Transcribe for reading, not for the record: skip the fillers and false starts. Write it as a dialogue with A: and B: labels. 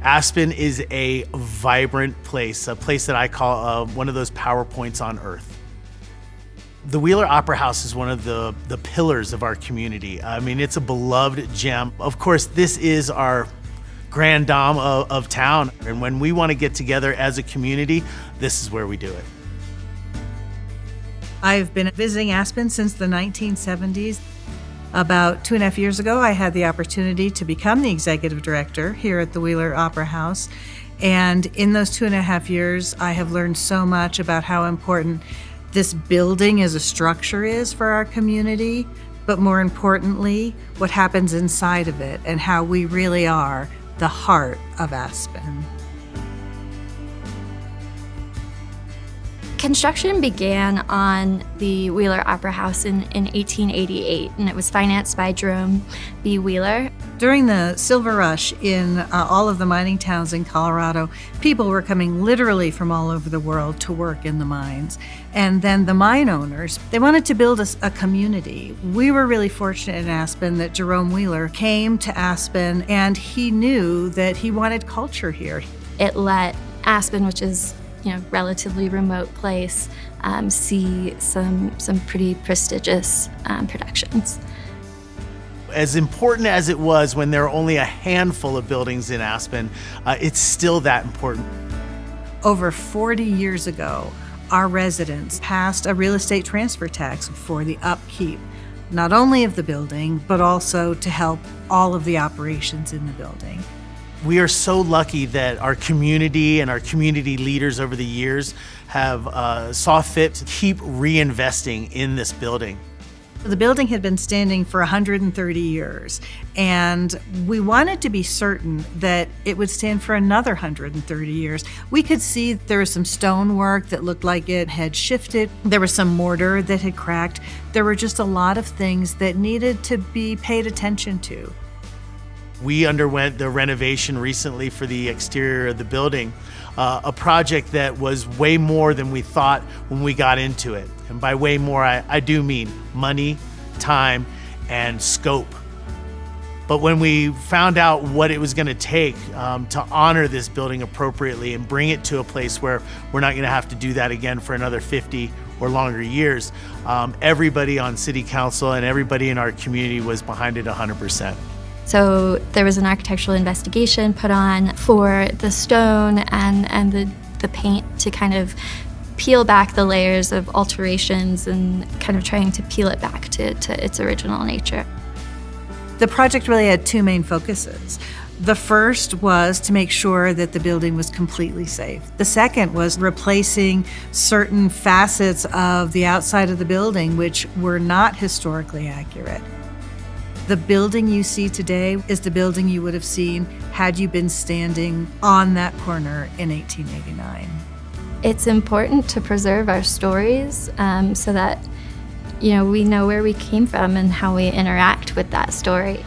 A: Aspen is a vibrant place, a place that I call one of those PowerPoints on Earth. The Wheeler Opera House is one of the pillars of our community. I mean, it's a beloved gem. Of course, this is our grand dame of town. And when we want to get together as a community, this is where we do it.
B: I've been visiting Aspen since the 1970s. About 2.5 years ago, I had the opportunity to become the executive director here at the Wheeler Opera House. And in those 2.5 years, I have learned so much about how important this building as a structure is for our community, but more importantly, what happens inside of it and how we really are the heart of Aspen.
C: Construction began on the Wheeler Opera House in 1888, and it was financed by Jerome B. Wheeler.
B: During the Silver Rush in all of the mining towns in Colorado, people were coming literally from all over the world to work in the mines. And then the mine owners, they wanted to build a community. We were really fortunate in Aspen that Jerome Wheeler came to Aspen, and he knew that he wanted culture here.
C: It let Aspen, which is relatively remote place, see some pretty prestigious productions.
A: As important as it was when there were only a handful of buildings in Aspen, it's still that important.
B: Over 40 years ago, our residents passed a real estate transfer tax for the upkeep, not only of the building, but also to help all of the operations in the building.
A: We are so lucky that our community and our community leaders over the years have saw fit to keep reinvesting in this building.
B: The building had been standing for 130 years, and we wanted to be certain that it would stand for another 130 years. We could see there was some stonework that looked like it had shifted. There was some mortar that had cracked. There were just a lot of things that needed to be paid attention to.
A: We underwent the renovation recently for the exterior of the building, a project that was way more than we thought when we got into it. And by way more, I do mean money, time, and scope. But when we found out what it was going to take to honor this building appropriately and bring it to a place where we're not going to have to do that again for another 50 or longer years, everybody on City Council and everybody in our community was behind it 100%.
C: So there was an architectural investigation put on for the stone and the paint to kind of peel back the layers of alterations and kind of trying to peel it back to its original nature.
B: The project really had two main focuses. The first was to make sure that the building was completely safe. The second was replacing certain facets of the outside of the building which were not historically accurate. The building you see today is the building you would have seen had you been standing on that corner in 1889.
C: It's important to preserve our stories so that we know where we came from and how we interact with that story.